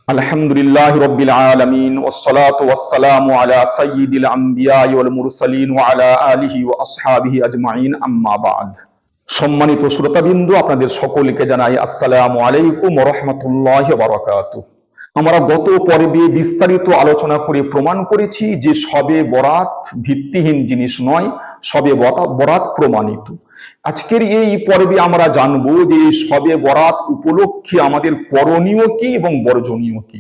আলহামদুলিল্লাহি রাব্বিল আলামিন ওয়াসসালাতু ওয়াসসালামু আলা সাইয়্যিদিল আমবিয়াই ওয়াল মুরসালিন ওয়া আলা আলিহি ওয়া আসহাবিহি আজমাইন আম্মা বা'দ। সম্মানিত শ্রোতাবিন্দু, আপনাদের সকলকে জানাই আসসালামু আলাইকুম ওয়া রাহমাতুল্লাহি ওয়া বারাকাতুহু। আমরা গত পর্বে বিস্তারিত আলোচনা করে প্রমাণ করেছি যে শবে বরাত ভিত্তিহীন জিনিস নয়, শবে বরাত প্রমাণিত। আজকের এই পর্বে আমরা জানবো যে শবে বরাত উপলক্ষে আমাদের করণীয় কি এবং বর্জনীয় কি।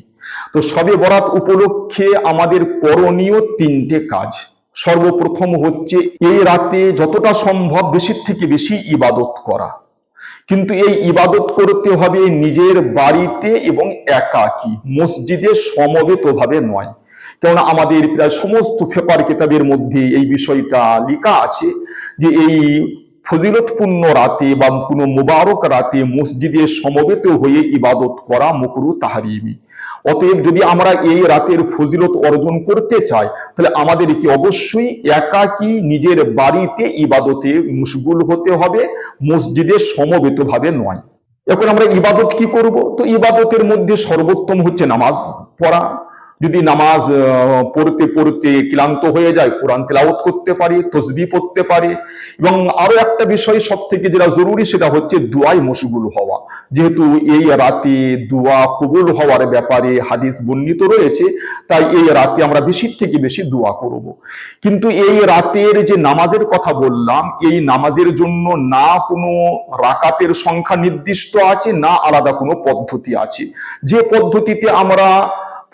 তো শবে বরাত উপলক্ষে আমাদের করণীয় তিনটে কাজ। সর্বপ্রথম হচ্ছে এই রাতে যতটা সম্ভব বেশির থেকে বেশি ইবাদত করা, কিন্তু এই ইবাদত করতে হবে নিজের বাড়িতে এবং একাকী, মসজিদে সমবেতভাবে নয়। কেননা আমাদের প্রায় সমস্ত ফিকহের কিতাবের মধ্যে এই বিষয়টা লেখা আছে যে এই ফজিলতপূর্ণ রাতে বা কোনো মুবারক রাতে মসজিদে সমবেত হয়ে ইবাদত করা মাকরুহ তাহরিমি। অতএব যদি আমরা এই রাতের ফজিলত অর্জন করতে চাই তাহলে আমাদেরকে অবশ্যই একাকী নিজের বাড়িতে ইবাদতে মশগুল হতে হবে, মসজিদে সমবেতভাবে নয়। এখন আমরা ইবাদত কি করব? তো ইবাদতের মধ্যে সর্বোত্তম হচ্ছে নামাজ পড়া। যদি নামাজ পড়তে পড়তে ক্লান্ত হয়ে যায়, কোরআন তেলাওয়াত করতে পারি, তসবিহ পড়তে পারি। এবং আরো একটা বিষয় সব থেকে যেটা জরুরি সেটা হচ্ছে দুয়ায় মশগুল হওয়া। যেহেতু এই রাতে দুয়া কবুল হওয়ার ব্যাপারে হাদিস বর্ণিত রয়েছে, তাই এই রাতে আমরা বেশির থেকে বেশি দুয়া করব। কিন্তু এই রাতের যে নামাজের কথা বললাম, এই নামাজের জন্য না কোনো রাকাতের সংখ্যা নির্দিষ্ট আছে, না আলাদা কোনো পদ্ধতি আছে। যে পদ্ধতিতে আমরা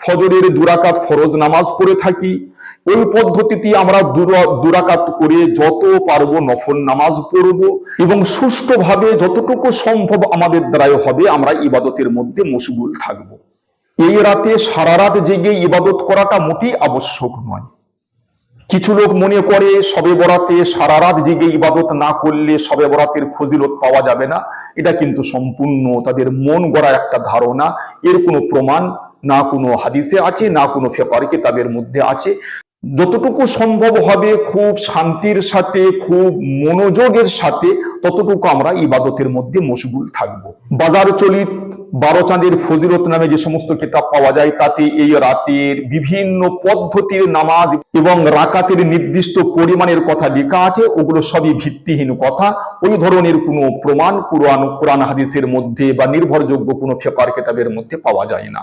ফজরের 2 রাকাত ফরজ নামাজ পড়ে থাকি, ওই পদ্ধতিতে আমরা 2 রাকাত করে যত পারবো নফল নামাজ পড়ব এবং সুষ্ঠুভাবে যতটুকু সম্ভব আমাদের দ্বারাই হবে আমরা ইবাদতের মধ্যে মশগুল থাকব। এই রাতে সারা রাত জেগে ইবাদত করাটা মোটেই আবশ্যক নয়। কিছু লোক মনে করে শবে বরাতে সারা রাত জেগে ইবাদত না করলে শবে বরাতের ফজিলত পাওয়া যাবে না। এটা কিন্তু সম্পূর্ণ তাদের মন গড়া একটা ধারণা। এর কোনো প্রমাণ না কোনো হাদিসে আছে, না কোনো ফিকহের কিতাবের মধ্যে আছে। যতটুকু সম্ভব হবে খুব শান্তির সাথে, খুব মনোযোগের সাথে ততটুকু আমরা ইবাদতের মধ্যে মশগুল থাকব। বাজার চলিত 12 চাঁদের ফজিলত নামে যে সমস্ত কিতাব পাওয়া যায় তাতে এই রাতের বিভিন্ন পদ্ধতির নামাজ এবং রাকাতের নির্দিষ্ট পরিমাণের কথা লেখা আছে। ওগুলো সবই ভিত্তিহীন কথা। ওই ধরনের কোনো প্রমাণ কোরআন হাদিসের মধ্যে বা নির্ভরযোগ্য কোনো ফিকহের কিতাবের মধ্যে পাওয়া যায় না।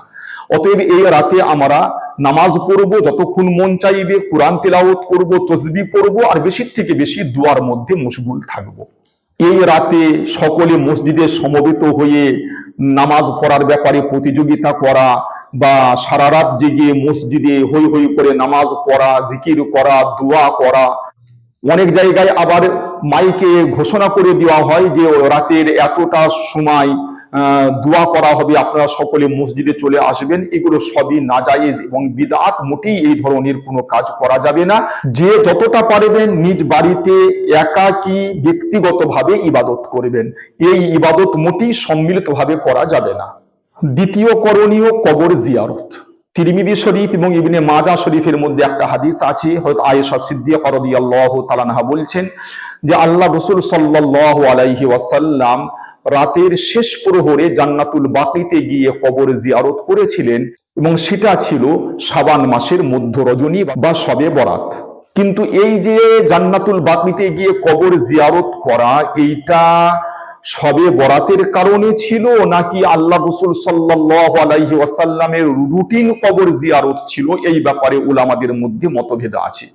অতএব এই রাতে আমরা নামাজ পড়ব যতক্ষণ মন চাইবে, কোরআন তেলাওয়াত করব, তসবিহ পড়ব, আর বেশির থেকে বেশি দুয়ার মধ্যে মশগুল থাকব। এই রাতে সকলে মসজিদে সমবেত হয়ে নামাজ পড়ার ব্যাপারে প্রতিযোগিতা করা বা সারা রাত জেগে মসজিদে হই হই করে নামাজ পড়া, জিকির করা, দোয়া করা। অনেক জায়গায় আবার মাইকে ঘোষণা করে দেওয়া হয় যে রাতের এতটা সময় দোয়া করা হবে, আপনারা সকলে মসজিদে চলে আসবেন। এগুলো সবই নাজায়েজ এবং বিদআত। মোটেই এই ধরনের কোনো কাজ করা যাবে না। যে যতটা পারবেন নিজ বাড়িতে একাকী ব্যক্তিগতভাবে ইবাদত করবেন। এই ইবাদত মোটেই সম্মিলিতভাবে করা যাবে না। দ্বিতীয় করণীয় কবর জিয়ারত। তিরমিজি শরীফ এবং ইবনে মাজাহ শরীফের মধ্যে একটা হাদিস আছে। হযরত আয়েশা সিদ্দিকা রাদিয়াল্লাহু তাআলা আনহা বলছেন যে আল্লাহ রাসূল সাল্লাল্লাহু আলাইহি ওয়াসাল্লাম রাতের শেষ প্রহরে জান্নাতুল বাকিতে গিয়ে কবর জিয়ারত করেছিলেন এবং সেটা ছিল শাবান মাসের মধ্য রজনী বা শবে বরাত। কিন্তু এই যে জান্নাতুল বাকিতে গিয়ে কবর জিয়ারত করা, এইটা শবে বরাতের কারণে ছিল নাকি আল্লাহ রাসূল সাল্লাল্লাহু আলাইহি ওয়াসাল্লামের রুটিন কবর জিয়ারত ছিল, এই ব্যাপারে উলামাদের মধ্যে মতভেদ আছে।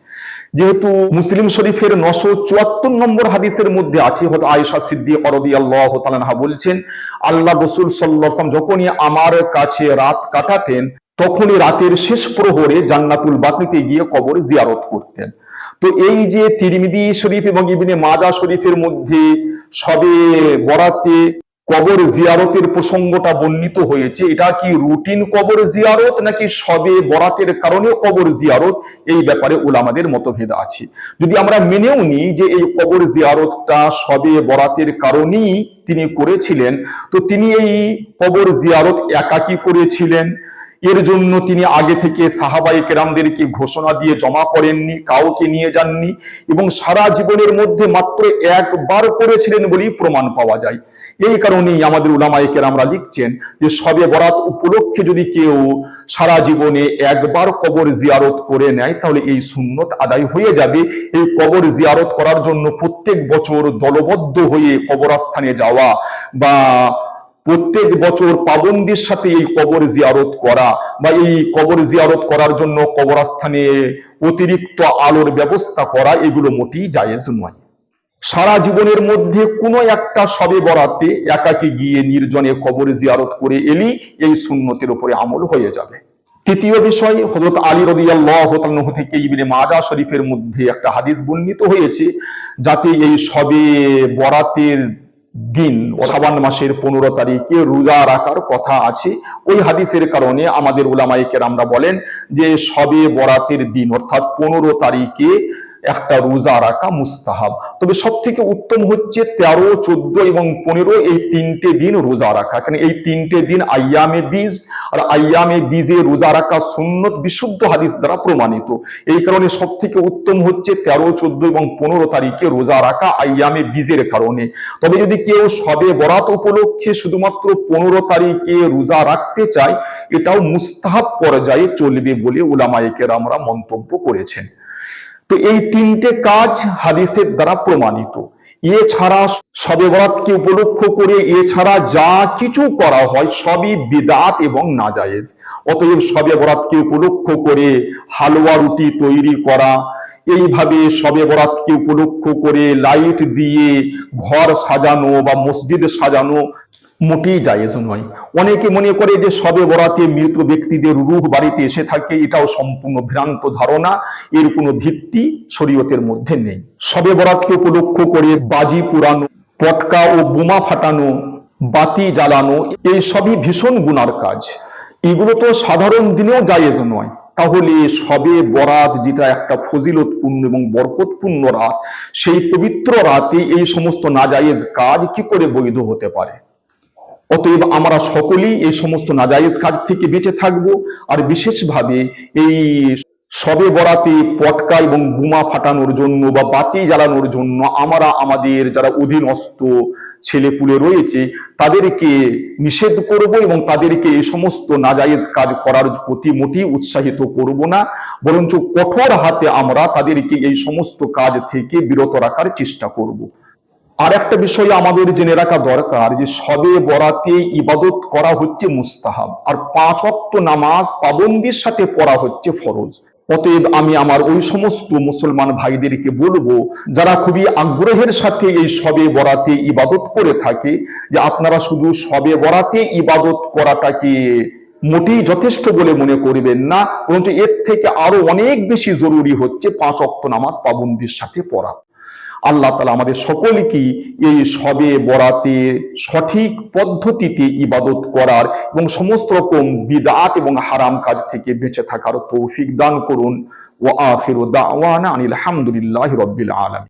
যেহেতু মুসলিম শরীফের 974 নম্বর হাদিসের মধ্যে আছে, হযরত আয়েশা সিদ্দিকা রাদিয়াল্লাহু তাআলা আনহা বলছেন আল্লাহ রাসূল সাল্লাল্লাহু আলাইহি ওয়াসাল্লাম যখনই আমার কাছে রাত কাটাতেন তখনই রাতের শেষ প্রহরে জান্নাতুল বাকিতে গিয়ে কবর জিয়ারত করতেন। তো এই যে তিরমিজি শরীফ এবং ইবনে মাজাহ শরীফের মধ্যে শবে বরাতে কবর জিয়ারতের প্রসঙ্গটা বর্ণিত হয়েছে, এটা কি রুটিন কবর জিয়ারত নাকি শবে বরাতের কারণে কবর জিয়ারত, এই ব্যাপারে উলামাদের মতভেদ আছে। যদি আমরা মেনেও নিই যে এই কবর জিয়ারতটা শবে বরাতের কারণেই তিনি করেছিলেন, তো তিনি এই কবর জিয়ারত একাকী করেছিলেন এর জন্য তিনি আগে থেকে সাহাবায়ে কেরামদেরকে ঘোষণা দিয়ে জমা করেননি, কাউকে নিয়ে যাননি, এবং সারা জীবনের মধ্যে মাত্র একবার করেছিলেন বলেই প্রমাণ পাওয়া যায়। এই কারণেই আমাদের উলামায়ে কেরামরা লিখছেন যে শবে বরাত উপলক্ষে যদি কেউ সারা জীবনে একবার কবর জিয়ারত করে নেয় তাহলে এই সুন্নত আদায় হয়ে যাবে। এই কবর জিয়ারত করার জন্য প্রত্যেক বছর দলবদ্ধ হয়ে কবরস্থানে যাওয়া বা প্রত্যেক বছর পাবন্দির সাথে এই কবর জিয়ারত করা বা এই কবর জিয়ারত করার জন্য কবরস্থানে অতিরিক্ত আলোর ব্যবস্থা করা, এগুলো মোটেই জায়েজ নয়। সারা জীবনের মধ্যে কোনো একটা শবে বরাতে একাকী গিয়ে নির্জনে কবর জিয়ারত করে এলি এই সুন্নতের উপরে আমল হয়ে যাবে। তৃতীয় বিষয়, হযরত আলী রাদিয়াল্লাহু তাআলা থেকে ইবনে মাজাহ শরীফের মধ্যে একটা হাদিস বর্ণিত হয়েছে, যাতে এই শবে বরাতের দিন শাবান মাসের 15 তারিখে রোজা রাখার কথা আছে। ওই হাদিসের কারণে আমাদের উলামায়ে কেরামরা বলেন যে শবে বরাতের দিন অর্থাৎ 15 তারিখে একটা রোজা রাখা মুস্তাহাব। তবে সব থেকে উত্তম হচ্ছে 13, 14 এবং 15 এই 3টে দিন রোজা রাখা। কারণ এই 3টে দিন আইয়ামে বীজ, আর আইয়ামে বীজে রোজা রাখা সুন্নত বিশুদ্ধ হাদিস দ্বারা প্রমাণিত। এই কারণে সব থেকে উত্তম হচ্ছে 13, 14 এবং 15 তারিখে রোজা রাখা আইয়ামে বীজের কারণে। তবে যদি কেউ শবে বরাত উপলক্ষে শুধুমাত্র 15 তারিখে রোজা রাখতে চায়, এটাও মুস্তাহাব পর্যায়ে চলবে বলে উলামায়ে কেরামরা মন্তব্য করেছেন। তো এই 3টে কাজ হাদিসের দ্বারা প্রমাণিত। এছাড়া শবে বরাতকে উপলক্ষ করে এছাড়া যা কিছু করা হয় সবই বিদআত এবং নাজায়েজ। অতএব শবে বরাতকে উপলক্ষ করে হালুয়া রুটি তৈরি করা, এইভাবে শবে বরাতকে উপলক্ষ করে লাইট দিয়ে ঘর সাজানো বা মসজিদ সাজানো মোটেই জায়েজ নয়। অনেকে মনে করে যে শবে বরাতে মৃত ব্যক্তিদের রূহ বাড়িতে এসে থাকে, এটাও সম্পূর্ণ ভ্রান্ত ধারণা, এর কোনো ভিত্তি শরীয়তের মধ্যে নেই। শবে বরাতকে উপলক্ষ করে বাজি পুরানো, পটকা ও বোমা ফাটানো, বাতি জ্বালানো, এই সবই ভীষণ গুনার কাজ। এগুলো তো সাধারণ দিনেও জায়েজ নয়। তাহলে শবে বরাত যেটা একটা ফজিলতপূর্ণ এবং বরকতপূর্ণ রাত, সেই পবিত্র রাতে এই সমস্ত নাজায়েজ কাজ কি করে বৈধ হতে পারে? অতএব আমরা সকলেই এই সমস্ত নাজায়েজ কাজ থেকে বেঁচে থাকব। আর বিশেষভাবে এই শবে বরাতে পটকা এবং বোমা ফাটানোর জন্য বা বাতি জ্বালানোর জন্য আমরা আমাদের যারা অধীনস্থ ছেলেপুলে রয়েছে তাদেরকে নিষেধ করব এবং তাদেরকে এই সমস্ত নাজায়েজ কাজ করার প্রতি মোটেই উৎসাহিত করব না, বরঞ্চ কঠোর হাতে আমরা তাদেরকে এই সমস্ত কাজ থেকে বিরত রাখার চেষ্টা করব। আর একটা বিষয় আমাদের জেনে রাখা দরকার যে শবে বরাতে ইবাদত করা হচ্ছে মুস্তাহাব, আর 5 ওয়াক্ত নামাজ পাবন্দির সাথে পড়া হচ্ছে ফরজ। অতএব আমি আমার ওই সমস্ত মুসলমান ভাইদেরকে বলবো যারা খুবই আগ্রহের সাথে এই শবে বরাতে ইবাদত করে থাকে, যে আপনারা শুধু শবে বরাতে ইবাদত করাটাকে মোটেই যথেষ্ট বলে মনে করবেন না, বরঞ্চ এর থেকে আরো অনেক বেশি জরুরি হচ্ছে 5 ওয়াক্ত নামাজ পাবন্দির সাথে পড়া। আল্লাহ তাআলা আমাদের সকলকে এই শবে বরাতে সঠিক পদ্ধতিতে ইবাদত করার এবং সমস্ত রকম বিদআত এবং হারাম কাজ থেকে বেঁচে থাকার তৌফিক দান করুন। ওয়া আখিরু দাওয়ানা আনিল হামদুলিল্লাহি রাব্বিল আলামিন।